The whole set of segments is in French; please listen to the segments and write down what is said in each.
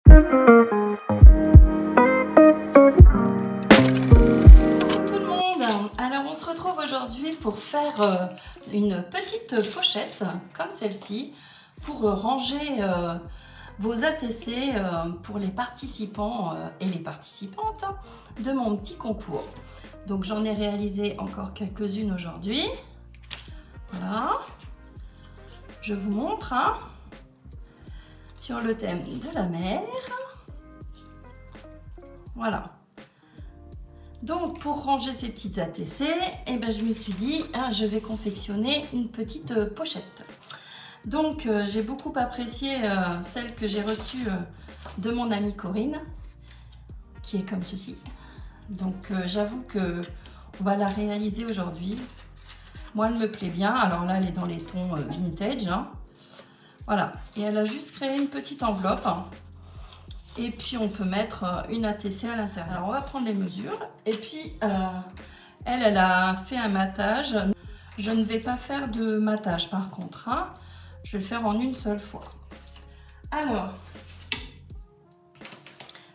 tout le monde. Alors on se retrouve aujourd'hui pour faire une petite pochette comme celle-ci pour ranger vos ATC pour les participants et les participantes de mon petit concours. Donc j'en ai réalisé encore quelques-unes aujourd'hui. Voilà. Je vous montre sur le thème de la mer. Voilà. Donc pour ranger ces petites ATC, eh ben, je me suis dit, je vais confectionner une petite pochette. Donc j'ai beaucoup apprécié celle que j'ai reçue de mon amie Corinne, qui est comme ceci. Donc j'avoue que on va la réaliser aujourd'hui. Moi elle me plaît bien, alors là elle est dans les tons vintage. Voilà, et elle a juste créé une petite enveloppe. Et puis on peut mettre une ATC à l'intérieur. Alors on va prendre les mesures. Et puis elle a fait un matage. Je ne vais pas faire de matage par contre. Je vais le faire en une seule fois. Alors,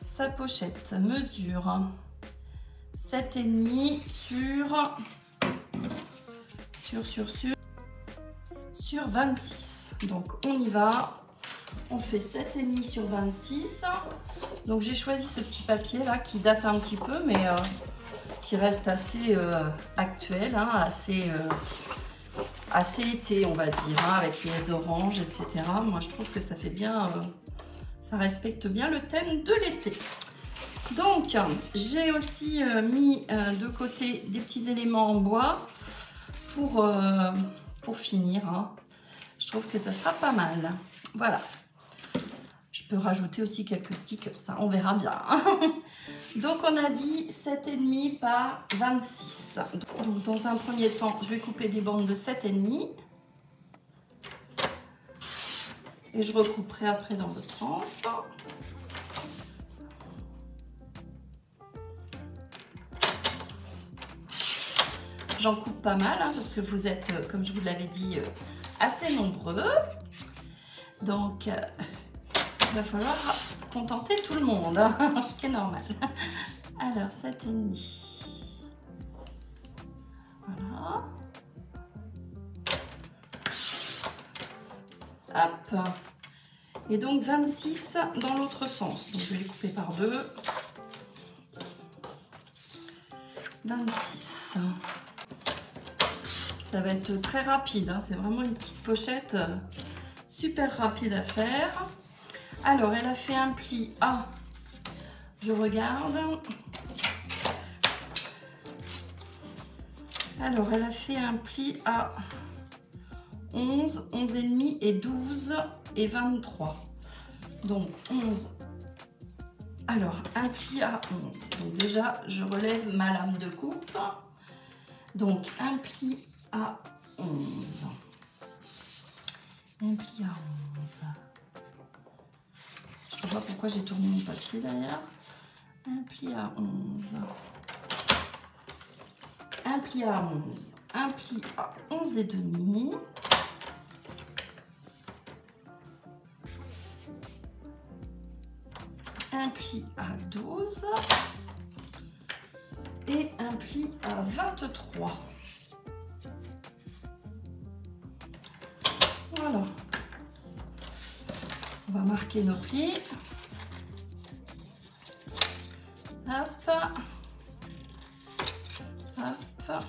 sa pochette mesure 7,5 sur 26. Donc on y va. On fait 7,5 sur 26. Donc j'ai choisi ce petit papier là qui date un petit peu, mais qui reste assez actuel, assez été, on va dire, avec les oranges, etc. Moi je trouve que ça fait bien, ça respecte bien le thème de l'été. Donc j'ai aussi mis de côté des petits éléments en bois pour finir. Je trouve que ça sera pas mal. Voilà. Je peux rajouter aussi quelques stickers, ça on verra bien. Donc on a dit 7,5 par 26. Donc dans un premier temps, je vais couper des bandes de 7,5. Et je recouperai après dans l'autre sens. J'en coupe pas mal, parce que vous êtes, comme je vous l'avais dit, assez nombreux. Donc il va falloir contenter tout le monde, ce qui est normal. Alors 7,5. Voilà. Hop. Et donc 26 dans l'autre sens. Donc je vais les couper par deux. 26. Ça va être très rapide. C'est vraiment une petite pochette super rapide à faire. Alors, elle a fait un pli à, je regarde. Alors, elle a fait un pli à 11, 11,5 et 12 et 23. Donc, 11. Alors, un pli à 11. Donc, déjà, je relève ma lame de coupe. Donc, un pli à 11. Un pli à 11. Je ne sais pas pourquoi j'ai tourné mon papier d'ailleurs. Un pli à 11. Un pli à 11. Un pli à 11 et demi. Un pli à 12. Et un pli à 23. Voilà. On va marquer nos plis. Hop. Hop.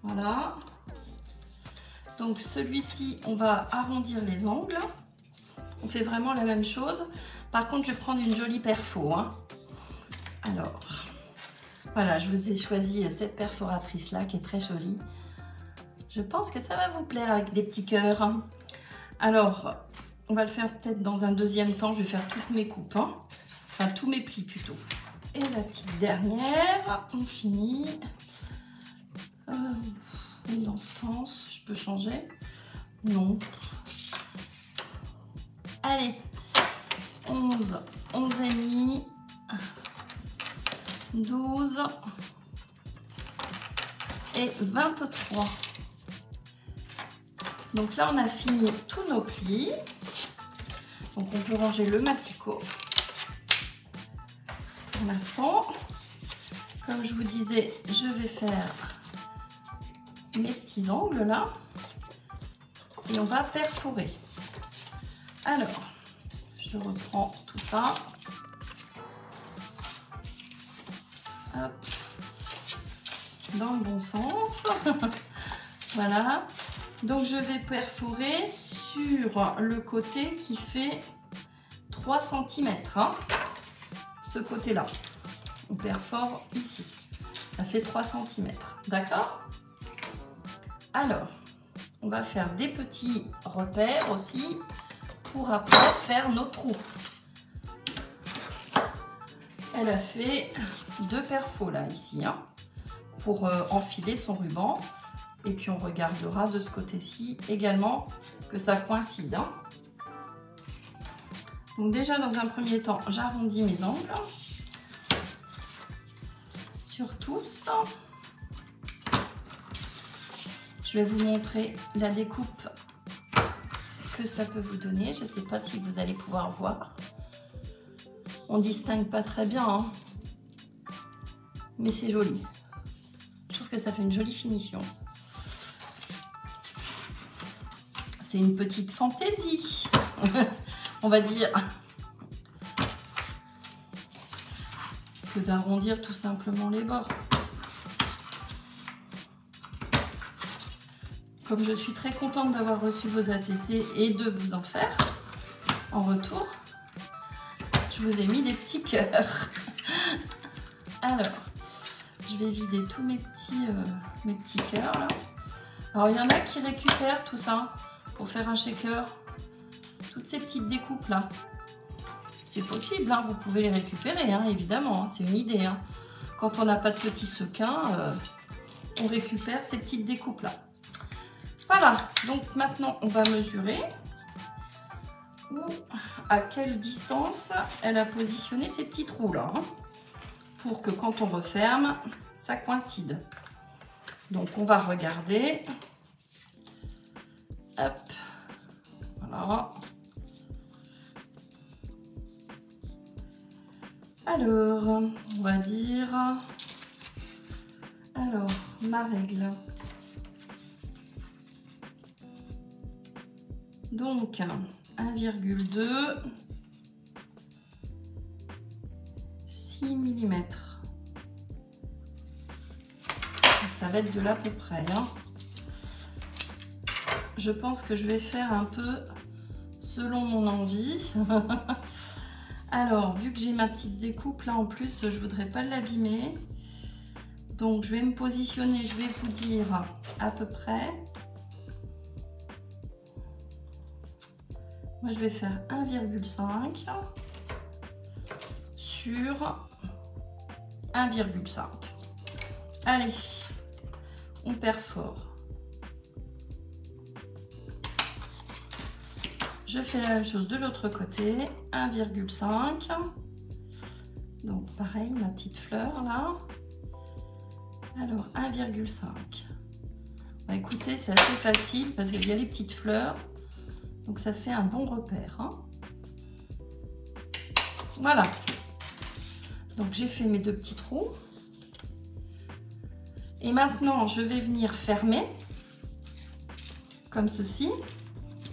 Voilà. Donc celui-ci, on va arrondir les angles. On fait vraiment la même chose. Par contre, je vais prendre une jolie perfo. Alors, voilà, je vous ai choisi cette perforatrice-là qui est très jolie. Je pense que ça va vous plaire avec des petits cœurs. Alors, on va le faire peut-être dans un deuxième temps. Je vais faire toutes mes coupes, enfin tous mes plis plutôt. Et la petite dernière, on finit. Dans ce sens, je peux changer? Non. Allez, 11, 11,5, 12 et 23. Donc là, on a fini tous nos plis. Donc on peut ranger le massicot. Pour l'instant, comme je vous disais, je vais faire mes petits angles là. Et on va perforer. Alors, je reprends tout ça. Hop. Dans le bon sens. Voilà. Donc je vais perforer sur le côté qui fait 3 cm. Hein. Ce côté-là. On perfore ici. Ça fait 3 cm. D'accord? Alors, on va faire des petits repères aussi pour après faire nos trous. Elle a fait 2 perfos là, ici, hein, pour enfiler son ruban. Et puis on regardera de ce côté-ci également que ça coïncide. Hein. Donc déjà dans un premier temps, j'arrondis mes angles sur tous. Je vais vous montrer la découpe que ça peut vous donner. Je ne sais pas si vous allez pouvoir voir. On ne distingue pas très bien, hein, mais c'est joli. Je trouve que ça fait une jolie finition. C'est une petite fantaisie, on va dire, que d'arrondir tout simplement les bords. Comme je suis très contente d'avoir reçu vos ATC et de vous en faire en retour, je vous ai mis des petits cœurs. Alors, je vais vider tous mes petits cœurs là. Alors, il y en a qui récupèrent tout ça pour faire un shaker. Toutes ces petites découpes là. C'est possible, hein, vous pouvez les récupérer, hein, évidemment. Hein, c'est une idée. Hein. Quand on n'a pas de petits sequins, on récupère ces petites découpes là. Voilà, donc maintenant on va mesurer à quelle distance elle a positionné ces petits trous là, hein, pour que quand on referme, ça coïncide. Donc on va regarder. Hop, voilà. Alors, on va dire, alors ma règle. Donc 1,2 6 mm. Ça va être de là à peu près. Hein. Je pense que je vais faire un peu selon mon envie. Alors, vu que j'ai ma petite découpe là en plus, je voudrais pas l'abîmer. Donc, je vais me positionner, je vais vous dire à peu près. Moi, je vais faire 1,5 sur 1,5. Allez, on perfore. Je fais la même chose de l'autre côté, 1,5. Donc, pareil, ma petite fleur là. Alors, 1,5. Bah, écoutez, c'est assez facile parce qu'il y a les petites fleurs. Donc ça fait un bon repère. Hein. Voilà. Donc j'ai fait mes 2 petits trous. Et maintenant, je vais venir fermer. Comme ceci.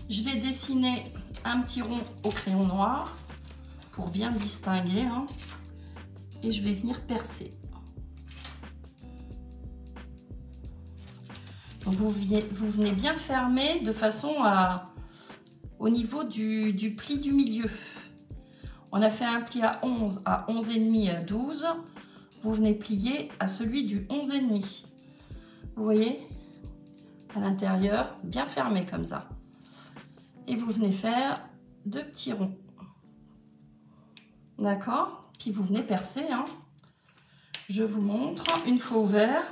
Je vais dessiner un petit rond au crayon noir. Pour bien distinguer. Hein. Et je vais venir percer. Donc vous venez bien fermer de façon à... Au niveau du pli du milieu, on a fait un pli à 11, à 11,5, à 12. Vous venez plier à celui du 11,5. Vous voyez, à l'intérieur, bien fermé comme ça. Et vous venez faire 2 petits ronds. D'accord? Puis vous venez percer. Hein. Je vous montre. Une fois ouvert,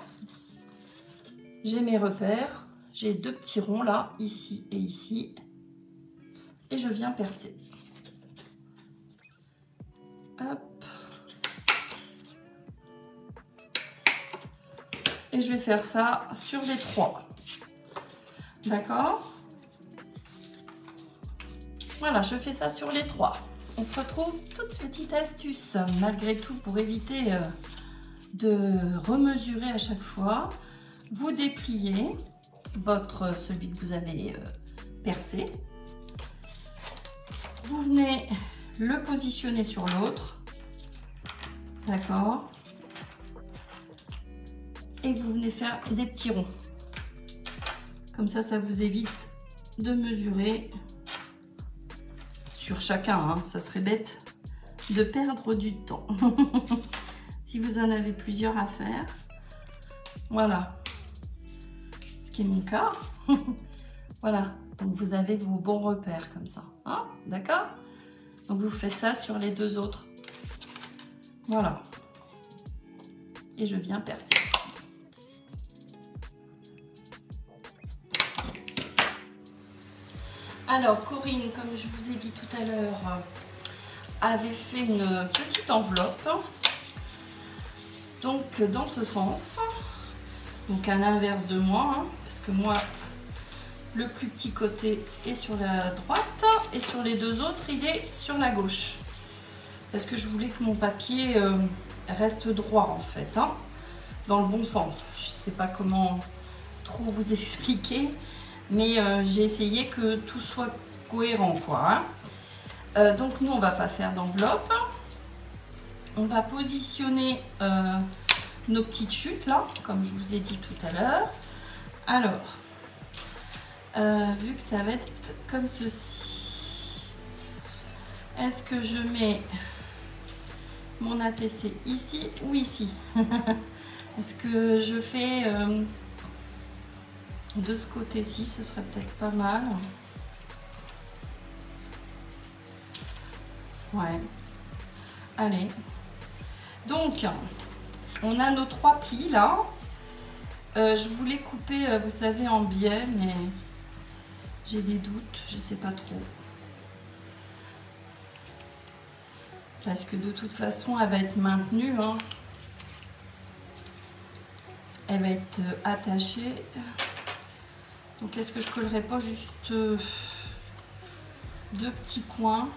j'ai mes repères. J'ai 2 petits ronds là, ici et ici. Et je viens percer. Hop. Et je vais faire ça sur les 3. D'accord? Voilà, je fais ça sur les 3. On se retrouve, toute petite astuce, malgré tout, pour éviter de remesurer à chaque fois. Vous dépliez celui que vous avez percé. Vous venez le positionner sur l'autre. D'accord? Et vous venez faire des petits ronds. Comme ça vous évite de mesurer sur chacun, hein. Ça serait bête de perdre du temps. Si vous en avez plusieurs à faire. Voilà. Ce qui est mon cas. Voilà. Donc vous avez vos bons repères comme ça. Hein? D'accord? Donc vous faites ça sur les 2 autres. Voilà. Et je viens percer. Alors Corinne, comme je vous ai dit tout à l'heure, avait fait une petite enveloppe. Donc dans ce sens. Donc à l'inverse de moi. Hein, parce que moi, le plus petit côté est sur la droite. Et sur les 2 autres, il est sur la gauche. Parce que je voulais que mon papier reste droit en fait. Hein, dans le bon sens. Je ne sais pas comment trop vous expliquer. Mais j'ai essayé que tout soit cohérent, quoi. Hein. Donc nous, on va pas faire d'enveloppe. On va positionner nos petites chutes là, comme je vous ai dit tout à l'heure. Alors, vu que ça va être comme ceci, est-ce que je mets mon ATC ici ou ici? Est-ce que je fais de ce côté-ci? Ce serait peut-être pas mal. Ouais. Allez. Donc, on a nos 3 plis là. Je voulais couper, vous savez, en biais, mais j'ai des doutes. Je sais pas trop. Parce que de toute façon, elle va être maintenue. Hein. Elle va être attachée. Donc, est-ce que je collerai pas juste 2 petits coins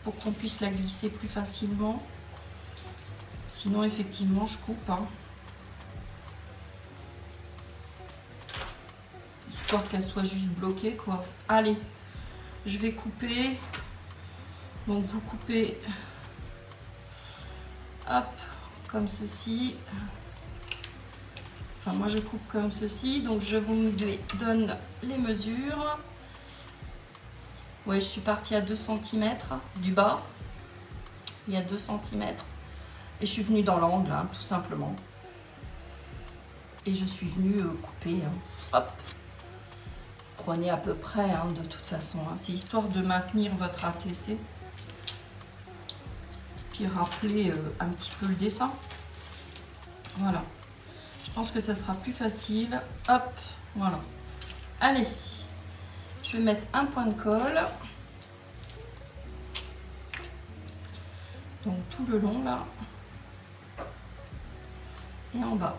pour qu'on puisse la glisser plus facilement? Sinon, effectivement, je coupe. Hein. Histoire qu'elle soit juste bloquée, quoi. Allez, je vais couper. Donc, vous coupez, hop, comme ceci. Enfin, moi, je coupe comme ceci. Donc, je vous donne les mesures. Ouais, je suis partie à 2 cm du bas. Il y a 2 cm. Et je suis venue dans l'angle, hein, tout simplement. Et je suis venue couper. Hein. Hop. Prenez à peu près, hein, de toute façon. Hein. C'est histoire de maintenir votre ATC. Puis rappeler un petit peu le dessin. Voilà. Je pense que ça sera plus facile. Hop, voilà. Allez, je vais mettre un point de colle. Donc tout le long là. Et en bas.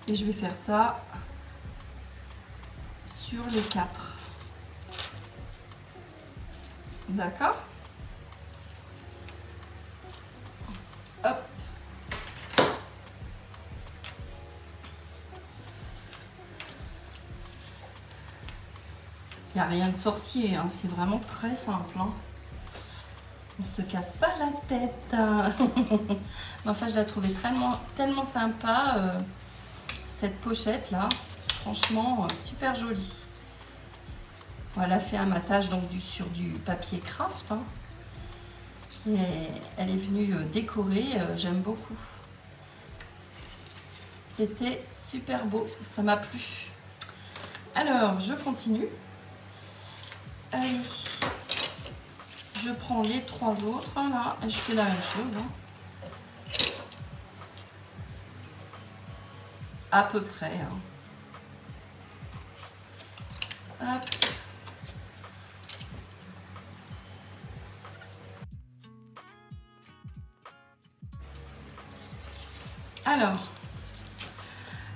Et je vais faire ça sur les 4. D'accord? Hop. Il n'y a rien de sorcier, hein, c'est vraiment très simple. Hein. On ne se casse pas la tête. Enfin, je la trouvais tellement sympa, cette pochette là. Franchement, super jolie. Voilà, fait un matage donc sur du papier craft. Hein. Et elle est venue décorer, j'aime beaucoup. C'était super beau, ça m'a plu. Alors, je continue. Allez, je prends les 3 autres là, et je fais la même chose. Hein. À peu près. Hein. Hop. Alors,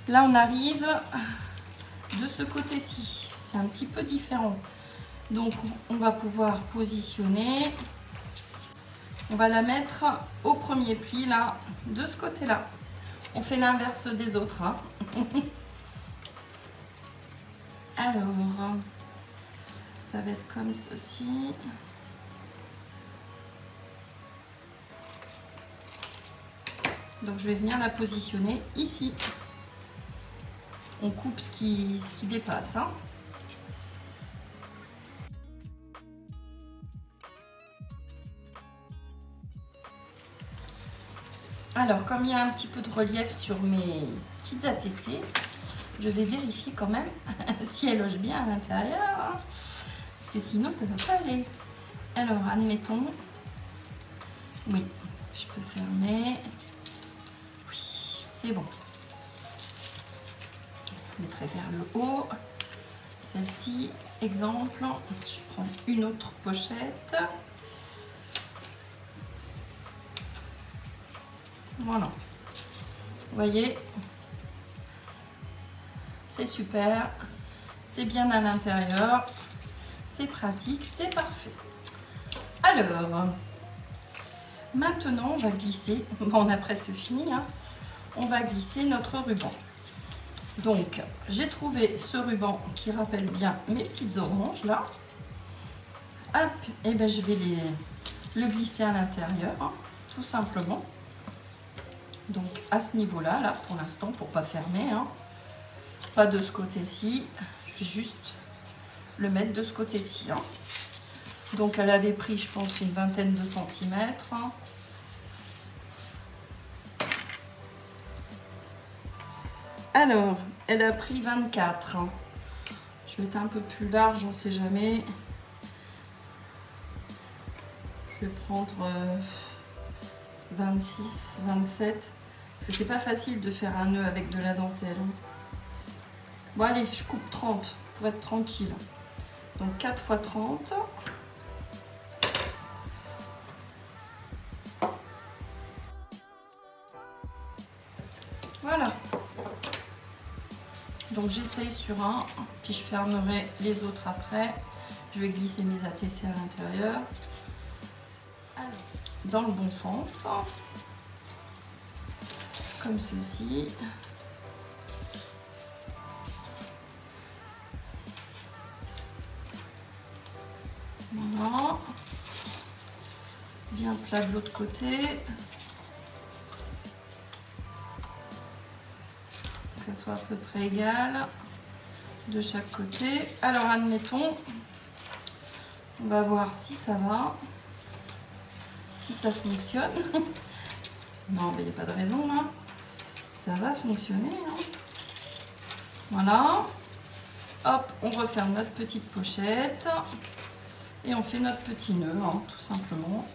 là on arrive de ce côté-ci. C'est un petit peu différent. Donc on va pouvoir positionner. On va la mettre au premier pli là, de ce côté-là. On fait l'inverse des autres. Hein. Alors, ça va être comme ceci. Donc je vais venir la positionner ici. On coupe ce qui dépasse. Hein. Alors, comme il y a un petit peu de relief sur mes petites ATC, je vais vérifier quand même si elle loge bien à l'intérieur. Hein, parce que sinon, ça ne va pas aller. Alors, admettons. Oui, je peux fermer. Oui, c'est bon. Je mettrai vers le haut. Celle-ci, exemple. Je prends une autre pochette. Voilà, vous voyez, c'est super, c'est bien à l'intérieur, c'est pratique, c'est parfait. Alors, maintenant on va glisser, bon, on a presque fini, hein, on va glisser notre ruban. Donc, j'ai trouvé ce ruban qui rappelle bien mes petites oranges là. Hop, et ben je vais le glisser à l'intérieur, hein, tout simplement. Donc à ce niveau-là, là, pour l'instant, pour pas fermer, hein, pas de ce côté-ci, je vais juste le mettre de ce côté-ci. Hein. Donc elle avait pris, je pense, une vingtaine de centimètres. Hein. Alors, elle a pris 24. Hein. Je vais être un peu plus large, on ne sait jamais. Je vais prendre 26, 27, parce que c'est pas facile de faire un nœud avec de la dentelle. Bon allez, je coupe 30 pour être tranquille. Donc 4 x 30. Voilà. Donc j'essaye sur un, puis je fermerai les autres après. Je vais glisser mes ATC à l'intérieur. Dans le bon sens, comme ceci. Voilà. Bien plat de l'autre côté. Que ça soit à peu près égal de chaque côté. Alors admettons, on va voir si ça va. Si ça fonctionne. Non, mais il n'y a pas de raison là. Ça va fonctionner. Hein. Voilà. Hop, on referme notre petite pochette. Et on fait notre petit nœud, hein, tout simplement.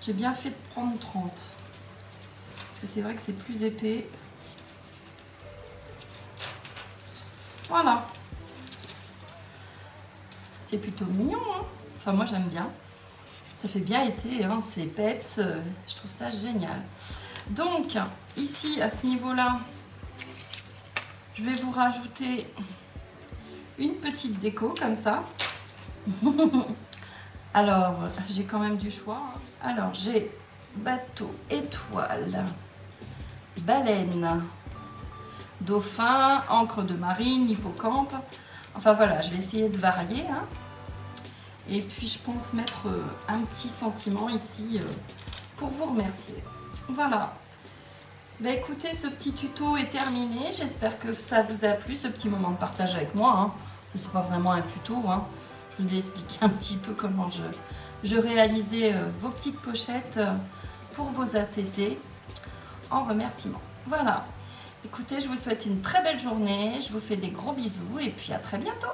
J'ai bien fait de prendre 30. Parce que c'est vrai que c'est plus épais. Voilà. C'est plutôt mignon, hein. Enfin moi j'aime bien. Ça fait bien été, hein. C'est peps, je trouve ça génial. Donc ici à ce niveau-là, je vais vous rajouter une petite déco comme ça. Alors j'ai quand même du choix. Hein. Alors j'ai bateau, étoile, baleine, dauphin, encre de marine, hippocampe. Enfin voilà, je vais essayer de varier. Hein. Et puis je pense mettre un petit sentiment ici pour vous remercier. Voilà. Bah écoutez, ce petit tuto est terminé. J'espère que ça vous a plu, ce petit moment de partage avec moi. Hein. Ce n'est pas vraiment un tuto. Hein. Je vous ai expliqué un petit peu comment je réalisais vos petites pochettes pour vos ATC en remerciement. Voilà. Écoutez, je vous souhaite une très belle journée. Je vous fais des gros bisous et puis à très bientôt.